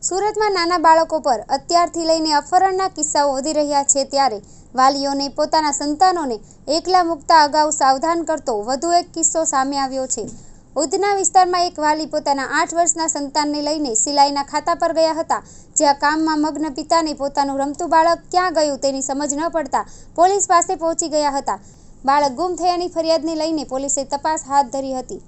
સુરતમાં નાના બાળકો પર અત્યારથી લઈને અપહરણના કિસ્સાઓ વધી રહ્યા છે, ત્યારે વાલીઓને પોતાના સંતાનોને એકલા મૂકતા અગાઉ સાવધાન કરતો વધુ એક કિસ્સો સામે આવ્યો છે. ઉધના વિસ્તારમાં એક વાલી પોતાના 8 વર્ષના સંતાનને લઈને સિલાઈના ખાતા પર ગયા હતા, જ્યાં કામમાં મગ્ન પિતાને પોતાનું રમતું બાળક ક્યાં ગયું તેની સમજ ન પડતા પોલીસ પાસે પહોંચી ગયા હતા. બાળક ગુમ થયાની ફરિયાદને લઈને પોલીસે તપાસ હાથ ધરી હતી.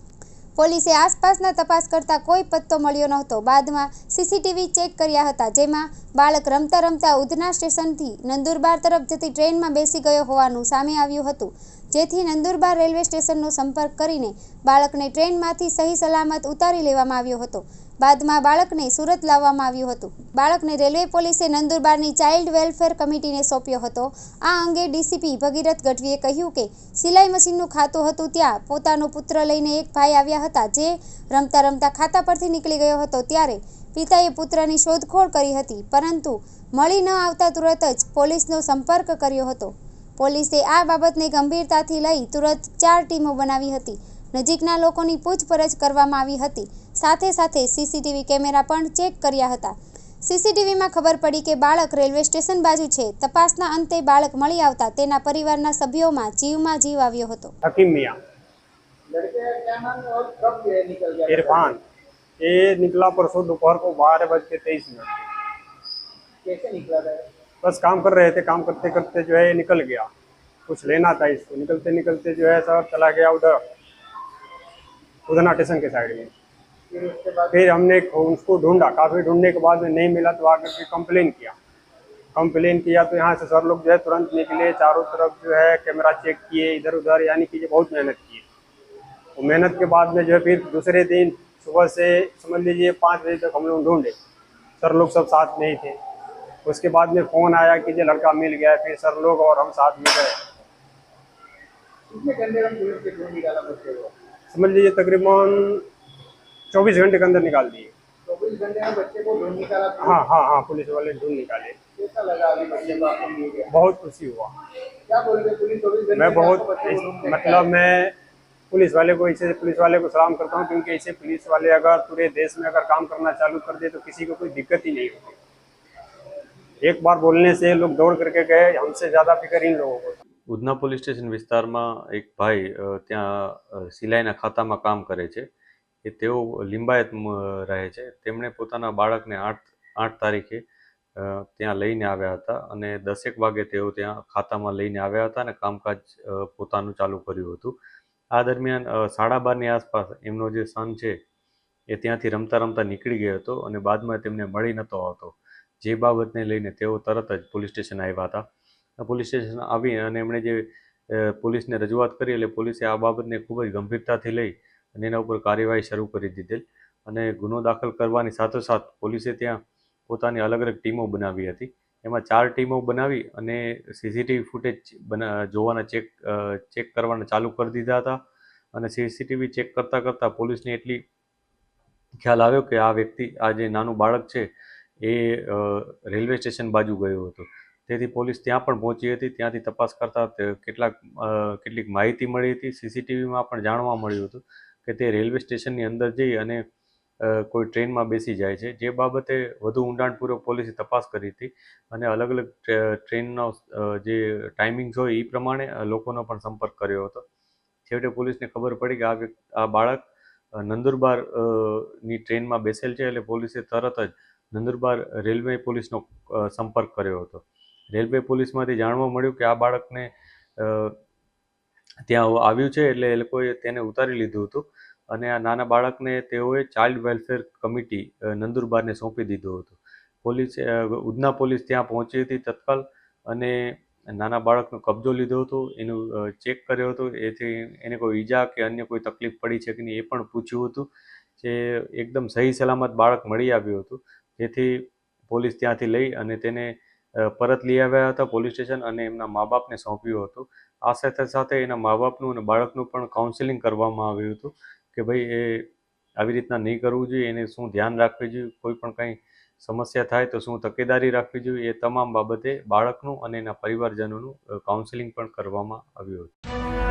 પોલીસે આસપાસના તપાસ કરતા કોઈ પત્તો મળ્યો નહોતો. બાદમાં સીસીટીવી ચેક કર્યા હતા, જેમાં બાળક રમતા રમતા ઉધના સ્ટેશનથી નંદુરબાર તરફ જતી ટ્રેનમાં બેસી ગયો હોવાનું સામે આવ્યું હતું, જેથી નંદુરબાર રેલવે સ્ટેશનનો સંપર્ક કરીને બાળકને ટ્રેનમાંથી સહી સલામત ઉતારી લેવામાં આવ્યો હતો. બાદમાં બાળકને સુરત લાવવામાં આવ્યું હતું. બાળકને રેલવે પોલીસે નંદુરબારની ચાઇલ્ડ વેલફેર કમિટીને સોંપ્યો હતો. આ અંગે ડીસીપી ભગીરથ ગઢવીએ કહ્યું કે સિલાઈ મશીનનું ખાતું હતું, ત્યાં પોતાનો પુત્ર લઈને એક ભાઈ આવ્યા હતા, જે રમતા રમતા ખાતા પરથી નીકળી ગયો હતો. ત્યારે પિતાએ પુત્રની શોધખોળ કરી હતી, પરંતુ મળી ન આવતા તુરત જ પોલીસનો સંપર્ક કર્યો હતો. પોલીસે આ બાબતને ગંભીરતાથી લઈ તુરત 4 ટીમો બનાવી હતી. નજીકના લોકોની પૂછપરછ કરવામાં આવી હતી. સાથે સાથે સીસીટીવી કેમેરા પણ ચેક કર્યા હતા. સીસીટીવીમાં ખબર પડી કે બાળક રેલવે સ્ટેશન બાજુ છે. તપાસના અંતે બાળક મળી આવતા તેના પરિવારના સભ્યોમાં જીવમાં જીવ આવ્યો હતો. हकीम मियाँ इरफान ये निकला परसों दोपहर को 12:23। कैसे निकला था? बस काम कर रहे थे, काम करते करते जो है निकल गया, कुछ लेना था इसको। निकलते निकलते जो है सर चला गया उधर उधना स्टेशन के साइड में। फिर उसके बाद फिर हमने उसको ढूंढा, काफ़ी ढूंढने के बाद में नहीं मिला तो आकर के कंप्लेन किया तो यहाँ से सर लोग जो है तुरंत निकले, चारों तरफ जो है कैमरा चेक किए, इधर उधर, यानी कि ये बहुत मेहनत की। और मेहनत के बाद में जो है फिर दूसरे दिन सुबह से समझ लीजिए 5 बजे तक हम लोग ढूंढे, सर लोग सब साथ में ही थे। उसके बाद में फ़ोन आया कि ये लड़का मिल गया है, फिर सर लोग और हम साथ में गए। कितने घंटे में पुलिस के ढूंढ निकाला बच्चे को? समझ लीजिए तकरीबन 24 घंटे के अंदर निकाल दिए। 24 घंटे में बच्चे को ढूंढ निकाला? हाँ, पुलिस वाले ढूंढ निकाले। कैसा लगा अभी बच्चे को आपको मिल गया? बहुत खुशी हुआ। क्या बोल रहे पुलिस 24 घंटे मैं में बहुत आपको बच्चे को ढूंढ मतलब मैं पुलिस वाले को सलाम करता हूँ, क्योंकि ऐसे पुलिस वाले अगर पूरे देश में अगर काम करना चालू कर दे तो किसी को कोई दिक्कत ही नहीं होती। एक बार बोलने से लोग दौड़ करके गए, हमसे ज़्यादा फिक्र इन लोगों को। ઉધના પોલીસ સ્ટેશન વિસ્તારમાં એક ભાઈ ત્યાં સિલાઈના ખાતામાં કામ કરે છે. એ તેઓ લિંબાયત રહે છે. તેમણે પોતાના બાળકને 8 તારીખે ત્યાં લઈને આવ્યા હતા અને 10 વાગે તેઓ ત્યાં ખાતામાં લઈને આવ્યા હતા અને કામકાજ પોતાનું ચાલુ કર્યું હતું. આ દરમિયાન 12:30ની આસપાસ એમનો જે સન છે એ ત્યાંથી રમતા રમતા નીકળી ગયો હતો અને બાદમાં તેમને મળી નહોતો આવતો, જે બાબતને લઈને તેઓ તરત જ પોલીસ સ્ટેશન આવ્યા હતા. પોલીસ સ્ટેશન આવી અને એમણે જે પોલીસને રજૂઆત કરી, એટલે પોલીસે આ બાબતને ખૂબ જ ગંભીરતાથી લઈ અને એના ઉપર કાર્યવાહી શરૂ કરી દીધેલ અને ગુનો દાખલ કરવાની સાથોસાથ પોલીસે ત્યાં પોતાની અલગ અલગ ટીમો બનાવી હતી. એમાં 4 ટીમો બનાવી અને સીસીટીવી ફૂટેજ જોવાના ચેક કરવાના ચાલુ કરી દીધા હતા. અને સીસીટીવી ચેક કરતાં કરતાં પોલીસને એટલી ખ્યાલ આવ્યો કે આ વ્યક્તિ, આ જે નાનું બાળક છે એ રેલવે સ્ટેશન બાજુ ગયું હતું. તેથી પોલીસ ત્યાં પણ પહોંચી હતી. ત્યાંથી તપાસ કરતાં કેટલીક માહિતી મળી હતી. સીસીટીવીમાં પણ જાણવા મળ્યું હતું કે તે રેલવે સ્ટેશનની અંદર જઈ અને કોઈ ટ્રેનમાં બેસી જાય છે, જે બાબતે વધુ ઊંડાણપૂર્વક પોલીસે તપાસ કરી હતી અને અલગ અલગ ટ્રેનનો જે ટાઈમિંગ્સ હોય એ પ્રમાણે લોકોનો પણ સંપર્ક કર્યો હતો. છેવટે પોલીસને ખબર પડી કે આ બાળક નંદુરબાર ની ટ્રેનમાં બેસેલ છે, એટલે પોલીસે તરત જ નંદુરબાર રેલવે પોલીસનો સંપર્ક કર્યો હતો. રેલવે પોલીસમાંથી જાણવા મળ્યું કે આ બાળકને ત્યાં આવ્યું છે, એટલે એ લોકોએ તેને ઉતારી લીધું હતું અને આ નાના બાળકને તેઓએ ચાઇલ્ડ વેલફેર કમિટી નંદુરબારને સોંપી દીધું હતું. ઉધના પોલીસ ત્યાં પહોંચી હતી તત્કાલ અને નાના બાળકનો કબજો લીધો હતો, એનું ચેક કર્યો હતો, એથી એને કોઈ ઈજા કે અન્ય કોઈ તકલીફ પડી છે કે નહીં એ પણ પૂછ્યું હતું. જે એકદમ સહી સલામત બાળક મળી આવ્યું હતું, જેથી પોલીસ ત્યાંથી લઈ અને તેને પરત લઈ આવ્યા હતા પોલીસ સ્ટેશન અને એમના મા બાપને સોંપ્યું હતું. આ સાથે સાથે એના મા બાપનું અને બાળકનું પણ કાઉન્સેલિંગ કરવામાં આવ્યું હતું કે ભાઈ એ આવી રીતના નહીં કરવું જોઈએ, એને શું ધ્યાન રાખવું જોઈએ, કોઈ પણ કંઈ સમસ્યા થાય તો શું તકેદારી રાખવી જોઈએ, એ તમામ બાબતે બાળકનું અને એના પરિવારજનોનું કાઉન્સેલિંગ પણ કરવામાં આવ્યું હતું.